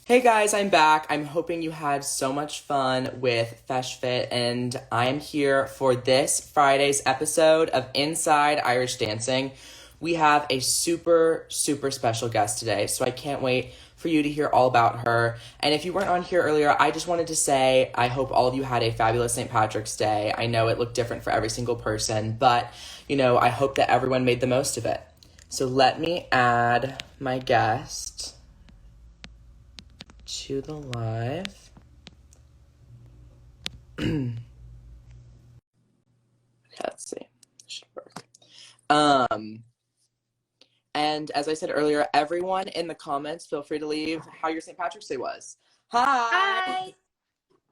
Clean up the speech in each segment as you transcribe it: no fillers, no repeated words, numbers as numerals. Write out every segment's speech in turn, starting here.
Hey guys, I'm back. I'm hoping you had so much fun with Fesh Fit, and I'm here for this Friday's episode of Inside Irish Dancing. We have a super, super special guest today, so I can't wait for you to hear all about her. And if you weren't on here earlier, I just wanted to say I hope all of you had a fabulous St. Patrick's Day. I know it looked different for every single person, but I hope that everyone made the most of it. So let me add my guest to the live. Let's see. Should work. Um, and as I said earlier, everyone in the comments, feel free to leave how your St. Patrick's Day was. Hi! Hi.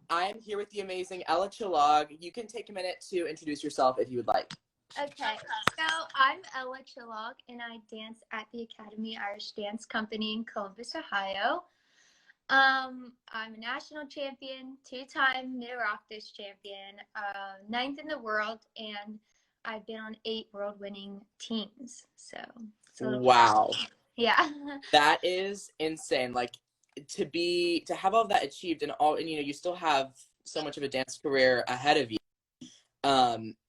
I am here with the amazing Ella Chillog. You can take a minute to introduce yourself if you would like. Okay, so I'm Ella Chillog, and I dance at the Academy Irish Dance Company in Columbus, Ohio. I'm a national champion, two-time Mid-Oireachtas champion, ninth in the world, and I've been on 8 world-winning teams. So it's a little Wow. yeah. That is insane. Like to have all of that achieved and you still have so much of a dance career ahead of you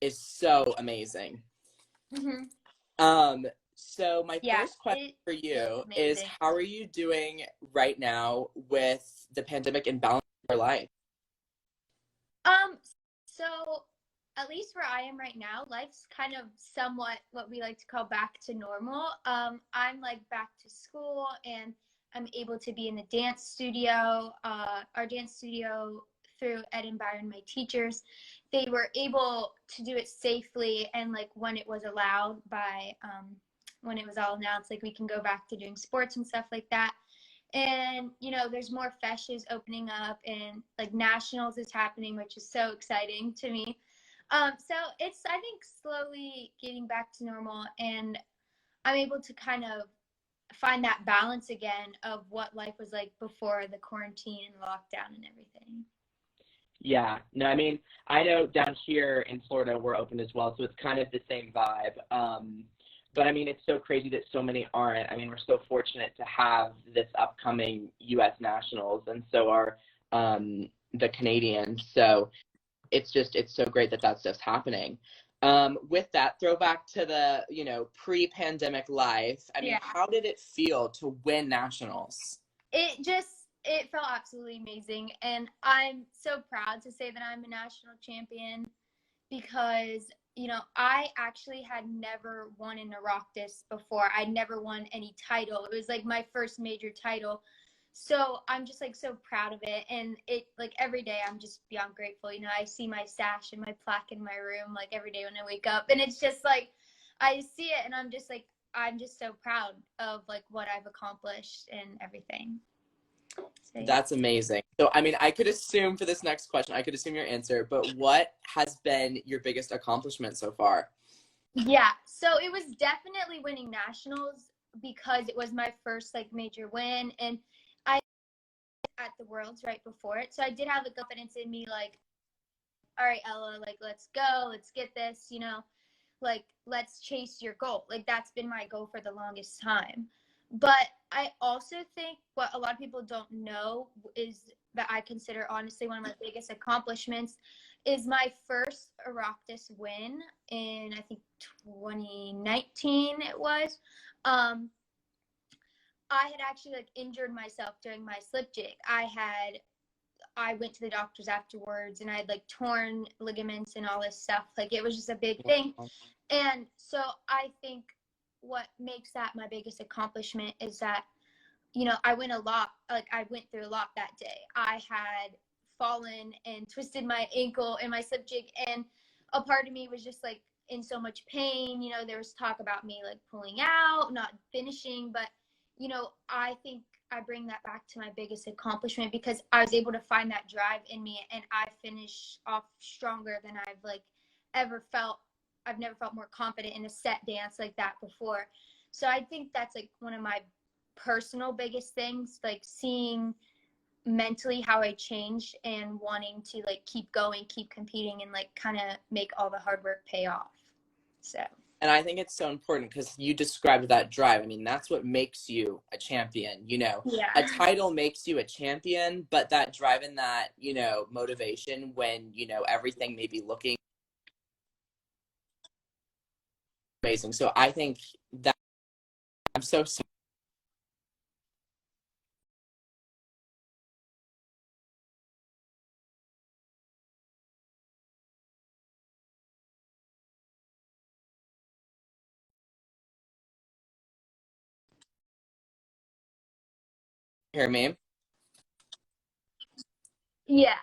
is so amazing. Mm-hmm. So my Yeah, first question for you is amazing. how are you doing right now with the pandemic and balancing your life? Um, so at least where I am right now, life's kind of somewhat what we like to call back to normal. I'm like back to school and I'm able to be in the dance studio, our dance studio through Ed and Byron, my teachers. They were able to do it safely and like when it was allowed by when it was all announced, like we can go back to doing sports and stuff like that. And there's more feshes opening up and like nationals is happening, which is so exciting to me. So it's, I think, slowly getting back to normal, and I'm able to kind of find that balance again of what life was like before the quarantine and lockdown and everything. Yeah, no, I mean, I know down here in Florida we're open as well, so it's kind of the same vibe. But I mean, it's so crazy that so many aren't. I mean, we're so fortunate to have this upcoming U.S. Nationals, and so are the Canadians. So it's so great that that stuff's happening. With that, throwback to the pre-pandemic life. I mean, Yeah. how did it feel to win nationals? It felt absolutely amazing, and I'm so proud to say that I'm a national champion because I actually had never won in Oireachtas before. I'd never won any title. It was like my first major title. So I'm just like so proud of it, and it like every day I'm just beyond grateful. I see my sash and my plaque in my room like every day when I wake up, and it's just like I see it and I'm just so proud of like what I've accomplished and everything. So, yeah. That's amazing. So, I mean, I could assume for this next question, I could assume your answer, but what has been your biggest accomplishment so far? Yeah, so it was definitely winning nationals because it was my first like major win, and I at the Worlds right before it. So I did have the confidence in me like, all right, Ella, like let's go, let's get this, like let's chase your goal. Like that's been my goal for the longest time. But I also think what a lot of people don't know is that I consider honestly one of my biggest accomplishments is my first Oireachtas win in I think 2019 it was. Um, I had actually like injured myself during my slip jig. I went to the doctors afterwards and I had like torn ligaments and all this stuff. Like it was just a big thing. And so I think what makes that my biggest accomplishment is that, I went a lot, like I went through a lot that day. I had fallen and twisted my ankle in my slip jig, and a part of me was just like in so much pain. There was talk about me like pulling out, not finishing, but I think I bring that back to my biggest accomplishment because I was able to find that drive in me, and I finish off stronger than I've like ever felt. I've never felt more confident in a set dance like that before. So I think that's like one of my personal biggest things, like seeing mentally how I changed and wanting to like keep going, keep competing, and like kind of make all the hard work pay off. So And I think it's so important because you described that drive. I mean, that's what makes you a champion. A Yeah. title makes you a champion, but that drive and that, motivation when, everything may be looking amazing. So I think that I'm so sorry. Hear me? Yeah.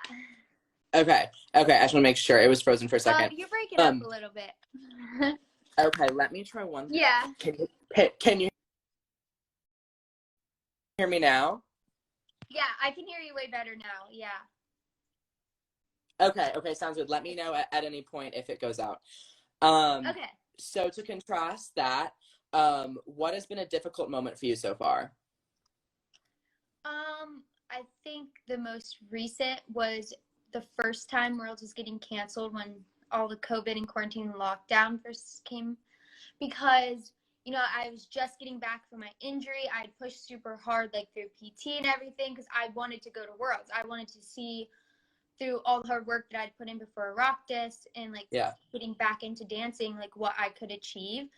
Okay. Okay. I just want to make sure it was frozen for a second. You're breaking up a Um, little bit. okay. Let me try one thing. Yeah. Can you hear me now? Yeah, I can hear you way better now. Yeah. Okay. Okay. Sounds good. Let me know at any point if it goes out. Um, Okay. so to contrast that, what has been a difficult moment for you so far? I think the most recent was the first time Worlds was getting canceled when all the COVID and quarantine lockdown first came, because I was just getting back from my injury. I pushed super hard, like through PT and everything, because I wanted to go to Worlds. I wanted to see through all the hard work that I'd put in before I rocked this, and like Yeah. getting back into dancing, like what I could achieve.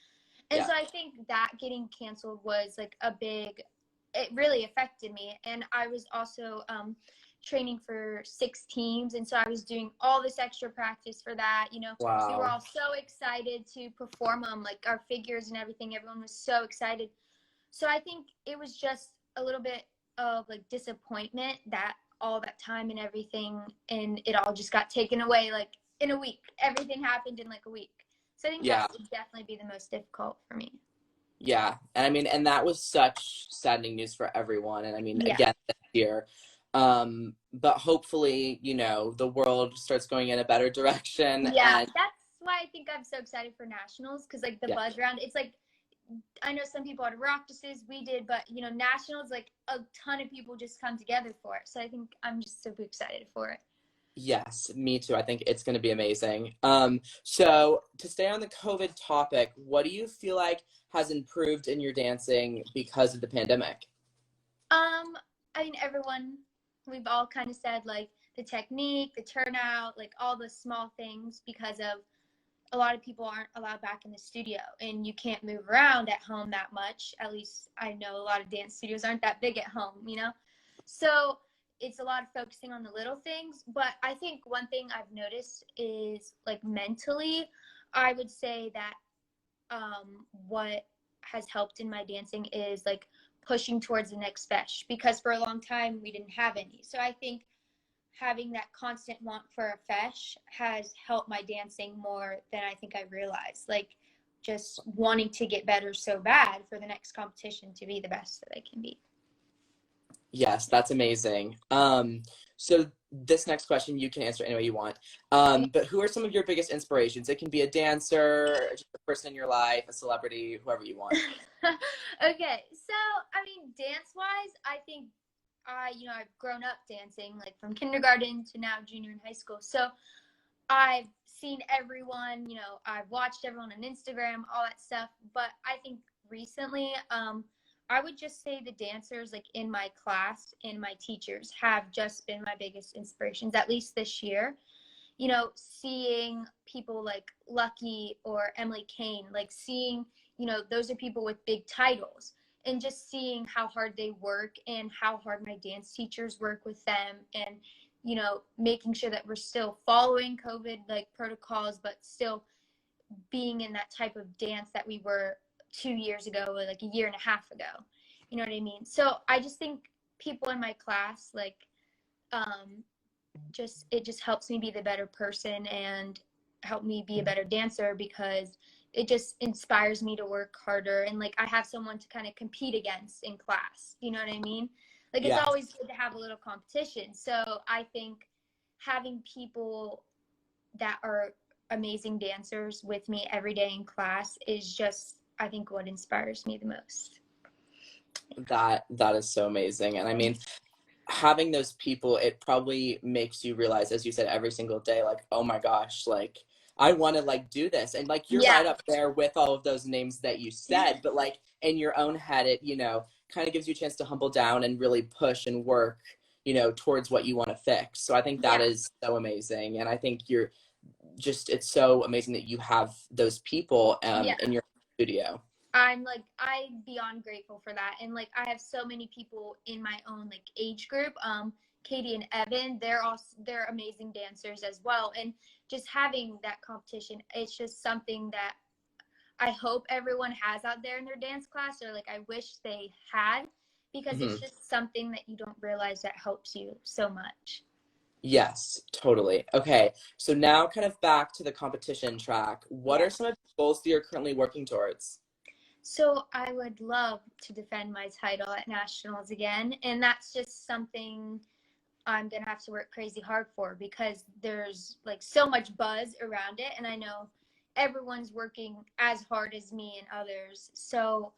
And Yeah. so I think that getting canceled was like it really affected me. And I was also training for 6 teams. And so I was doing all this extra practice for that. We were Wow. all so excited to perform like our figures and everything. Everyone was so excited. So I think it was just a little bit of like disappointment that all that time and everything, and it all just got taken away like in a week. Everything happened in like a week. So I think Yeah. that would definitely be the most difficult for me. Yeah. And I mean, and that was such saddening news for everyone. And I mean, Yeah. again, this year. But hopefully, the world starts going in a better direction. Yeah, And that's why I think I'm so excited for nationals, because like the yeah. buzz round, it's like I know some people had Rocktises, we did, but nationals, like a ton of people just come together for it. So I think I'm just super excited for it. Yes, me too. I think it's going to be amazing. So to stay on the COVID topic, what do you feel like has improved in your dancing because of the pandemic? I mean, we've all kind of said like the technique, the turnout, like all the small things, because of a lot of people aren't allowed back in the studio and you can't move around at home that much. At least I know a lot of dance studios aren't that big at home. So it's a lot of focusing on the little things. But I think one thing I've noticed is like mentally, I would say that what has helped in my dancing is like pushing towards the next fesh, because for a long time we didn't have any. So I think having that constant want for a fesh has helped my dancing more than I think I realized. Like just wanting to get better so bad for the next competition to be the best that I can be. Yes, that's amazing. So this next question you can answer any way you want. But who are some of your biggest inspirations? It can be a dancer, just a person in your life, a celebrity, whoever you want. Okay, so I mean, dance wise, I think I've grown up dancing like from kindergarten to now junior in high school. So I've seen everyone, I've watched everyone on Instagram, all that stuff. But I think recently, I would just say the dancers like in my class and my teachers have just been my biggest inspirations, at least this year. Seeing people like Lucky or Emily Kane, like seeing, those are people with big titles, and just seeing how hard they work and how hard my dance teachers work with them, and, making sure that we're still following COVID like protocols, but still being in that type of dance that we were 2 years ago, or like a year and a half ago. You know what I mean? So I just think people in my class, like, um, it just helps me be the better person and help me be a better dancer, because it just inspires me to work harder, and like I have someone to kind of compete against in class. You know what I mean? Like it's Yes. always good to have a little competition. So I think having people that are amazing dancers with me every day in class is just, I think, what inspires me the most. That is so amazing. And I mean, having those people, it probably makes you realize, as you said, every single day, like, oh my gosh, like I want to like do this. And like you're Yeah. right up there with all of those names that you said, but like in your own head, it, you know, kind of gives you a chance to humble down and really push and work, you know, towards what you want to fix. So I think that Yeah. is so amazing. And I think you're just, it's so amazing that you have those people Yeah. in your studio. I'm beyond grateful for that. And like I have so many people in my own like age group. Katie and Evan, they're amazing dancers as well. And just having that competition, it's just something that I hope everyone has out there in their dance class, or like I wish they had, because Hmm. it's just something that you don't realize that helps you so much. Yes, totally. Okay, so now kind of back to the competition track. What Yeah. are some of the goals that you're currently working towards? So I would love to defend my title at nationals again, and that's just something I'm gonna have to work crazy hard for, because there's like so much buzz around it, and I know everyone's working as hard as me and others. So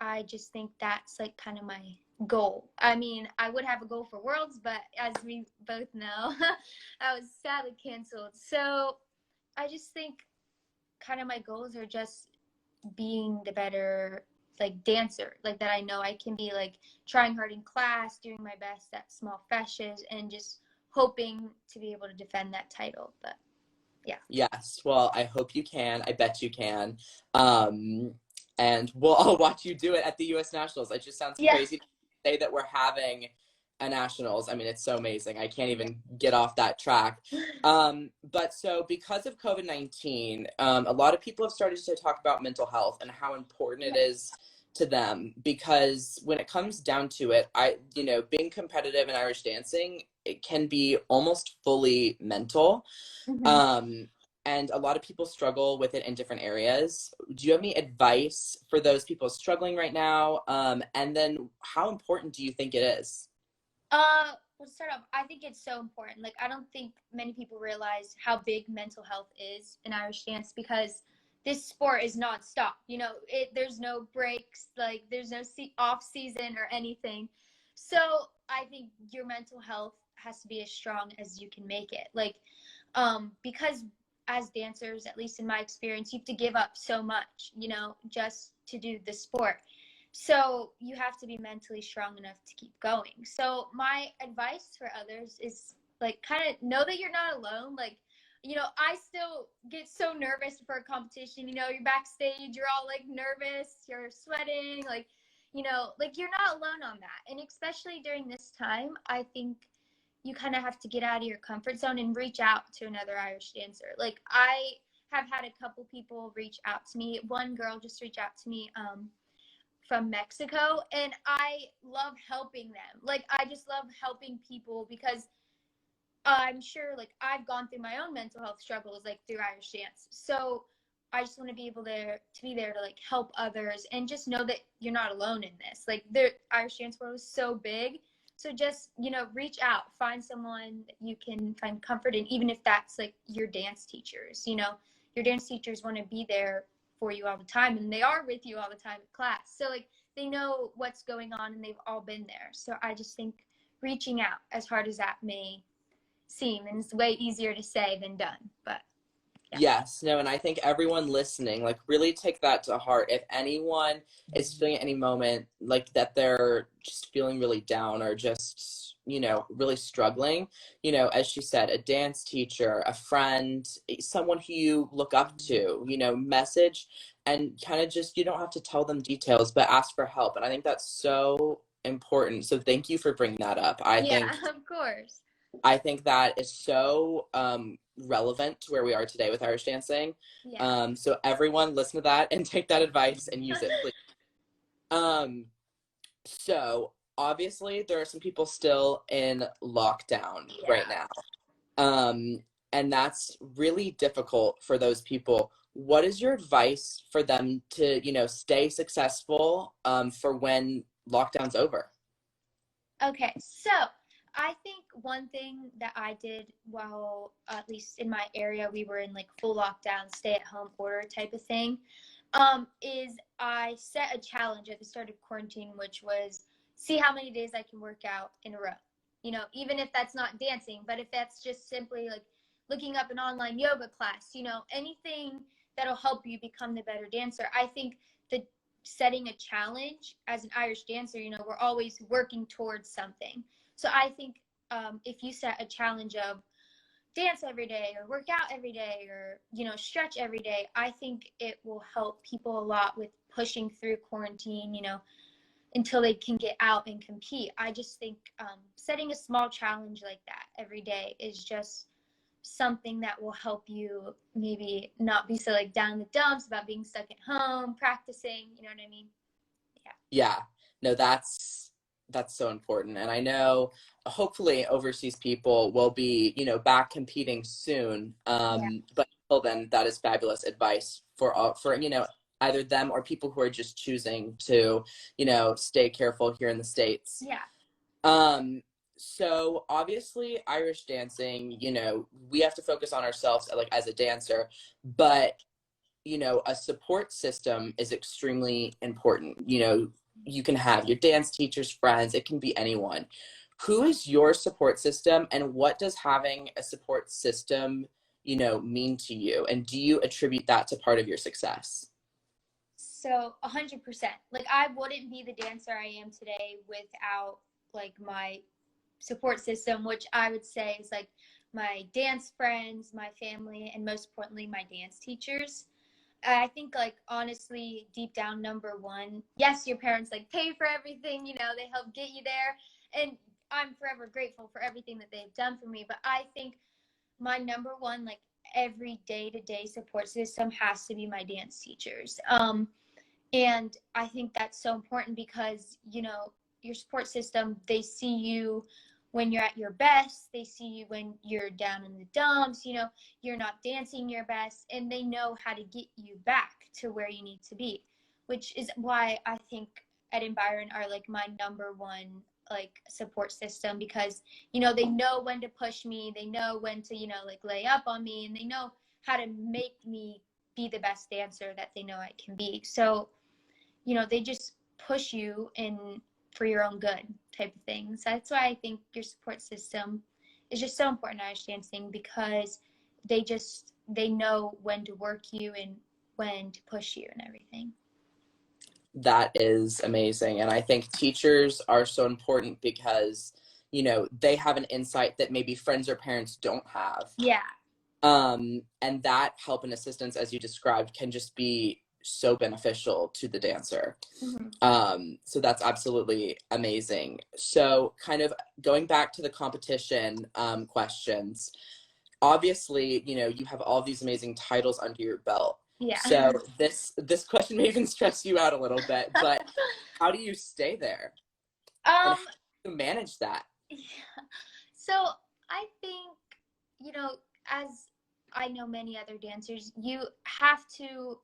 I just think that's like kind of my goal. I mean, I would have a goal for Worlds, but as we both know, I was sadly canceled. So I just think kind of my goals are just being the better like dancer, like that I know I can be, like trying hard in class, doing my best at small feshes, and just hoping to be able to defend that title. But yeah. Yes, well, I hope you can. I bet you can. Um, and we'll all watch you do it at the US Nationals. It just sounds Yeah. crazy to say that we're having a nationals. I mean, it's so amazing. I can't Yeah. even get off that track. But so because of COVID-19, a lot of people have started to talk about mental health and how important it is to them, because when it comes down to it, you know, being competitive in Irish dancing, it can be almost fully mental. Hmm. Um, and a lot of people struggle with it in different areas. Do you have any advice for those people struggling right now? And then how important do you think it is? Let's start off. I think it's so important. Like, I don't think many people realize how big mental health is in Irish dance, because this sport is nonstop. You know, there's no breaks. Like, there's no off season or anything. So I think your mental health has to be as strong as you can make it. Like, because as dancers, at least in my experience, you have to give up so much, you know, just to do the sport. So you have to be mentally strong enough to keep going. So my advice for others is like kind of know that you're not alone. Like, you know, I still get so nervous for a competition. You know, you're backstage, you're all like nervous, you're sweating, like, you know, like you're not alone on that. And especially during this time, I think you kind of have to get out of your comfort zone and reach out to another Irish dancer. Like I have had a couple people reach out to me. One girl just reached out to me from Mexico, and I love helping them. Like I just love helping people, because I'm sure like I've gone through my own mental health struggles like through Irish dance. So I just want to be able to be there to like help others, and just know that you're not alone in this. Like the Irish dance world is so big. So just, you know, reach out, find someone that you can find comfort in, even if that's like your dance teachers. You know, your dance teachers want to be there for you all the time, and they are with you all the time in class. So like they know what's going on, and they've all been there. So I just think reaching out, as hard as that may seem, and it's way easier to say than done, but yeah. Yes, no, and I think everyone listening, like, really take that to heart. If anyone is feeling at any moment like that they're just feeling really down or just, you know, really struggling, you know, as she said, a dance teacher, a friend, someone who you look up to, you know, message and kind of just, you don't have to tell them details, but ask for help. And I think that's so important. So thank you for bringing that up. Yeah, of course. I think that is so relevant to where we are today with Irish dancing. Yeah. So everyone listen to that and take that advice and use it, please. Um, so obviously there are some people still in lockdown right Yeah. now. Um, and that's really difficult for those people. What is your advice for them to, you know, stay successful for when lockdown's over? Okay, so I think one thing that I did while, at least in my area, we were in like full lockdown, stay at home order type of thing, is I set a challenge at the start of quarantine, which was see how many days I can work out in a row. You know, even if that's not dancing, but if that's just simply like looking up an online yoga class, anything that'll help you become the better dancer. I think that setting a challenge as an Irish dancer, we're always working towards something. So I think if you set a challenge of dance every day or work out every day or, stretch every day, I think it will help people a lot with pushing through quarantine, until they can get out and compete. I just think setting a small challenge like that every day is just something that will help you maybe not be so like down in the dumps about being stuck at home, practicing, you know what I mean? Yeah. Yeah, no, that's so important. And I know hopefully overseas people will be, back competing soon. Yeah. But until then, that is fabulous advice for all, for, either them or people who are just choosing to, stay careful here in the States. Yeah. So obviously Irish dancing, we have to focus on ourselves like as a dancer, but a support system is extremely important. You can have your dance teachers, friends, it can be anyone. Who is your support system, and what does having a support system, mean to you? And do you attribute that to part of your success? So 100%. Like I wouldn't be the dancer I am today without like my support system, which I would say is like my dance friends, my family, and most importantly, my dance teachers. I think like honestly, deep down, number one, yes, your parents like pay for everything, they help get you there. And I'm forever grateful for everything that they've done for me. But I think my number one, like every day to day support system has to be my dance teachers. And I think that's so important because, your support system, they see you when you're at your best. They see you when you're down in the dumps, you're not dancing your best, and they know how to get you back to where you need to be, which is why I think Ed and Byron are like my number one like support system because, they know when to push me. They know when to, like lay up on me, and they know how to make me be the best dancer that they know I can be. So, they just push you in for your own good type of thing. So that's why I think your support system is just so important in Irish dancing because they know when to work you and when to push you and everything. That is amazing. And I think teachers are so important because, they have an insight that maybe friends or parents don't have. Yeah. And that help and assistance, as you described, can just be so beneficial to the dancer. So that's absolutely amazing. So kind of going back to the competition questions, obviously, you have all these amazing titles under your belt. Yeah. So this question may even stress you out a little bit, but how do you stay there? And how do you manage that? Yeah. So I think, as I know many other dancers, you have to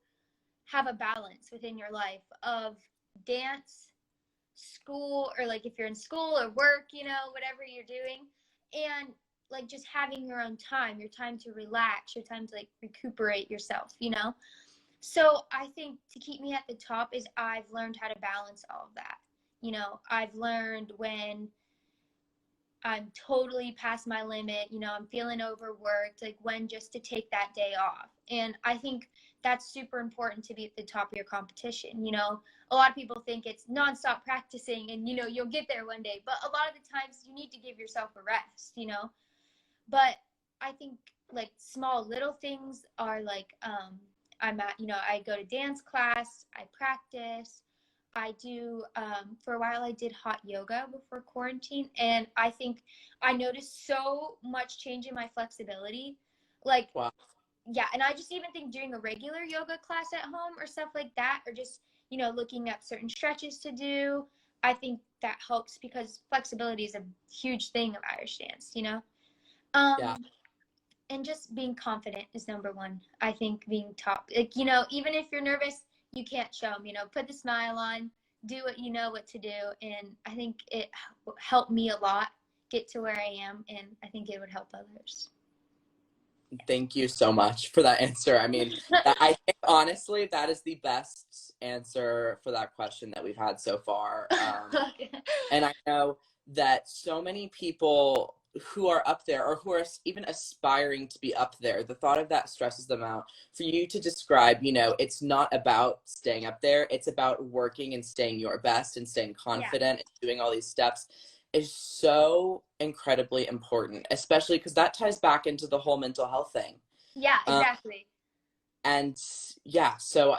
have a balance within your life of dance, school, or like if you're in school or work, whatever you're doing, and like just having your own time, your time to relax, your time to like recuperate yourself, So I think to keep me at the top is I've learned how to balance all of that. I've learned when I'm totally past my limit, I'm feeling overworked, like when just to take that day off. And I think that's super important to be at the top of your competition. A lot of people think it's nonstop practicing and, you'll get there one day. But a lot of the times you need to give yourself a rest, But I think like small little things are like, I go to dance class, I practice. I do, for a while, I did hot yoga before quarantine. And I think I noticed so much change in my flexibility. Like, Wow. yeah. And I just even think doing a regular yoga class at home or stuff like that, or just, looking up certain stretches to do, I think that helps because flexibility is a huge thing of Irish dance, Yeah. And just being confident is number one. I think being top, like, even if you're nervous, you can't show them, put the smile on, do what you know what to do. And I think it helped me a lot get to where I am. And I think it would help others. Thank you so much for that answer. I mean, I think honestly, that is the best answer for that question that we've had so far. And I know that so many people, who are up there or who are even aspiring to be up there, the thought of that stresses them out. For you to describe, it's not about staying up there, it's about working and staying your best and staying Yeah. confident and doing all these steps is so incredibly important, especially because that ties back into the whole mental health thing. Yeah, Um, exactly. and yeah, so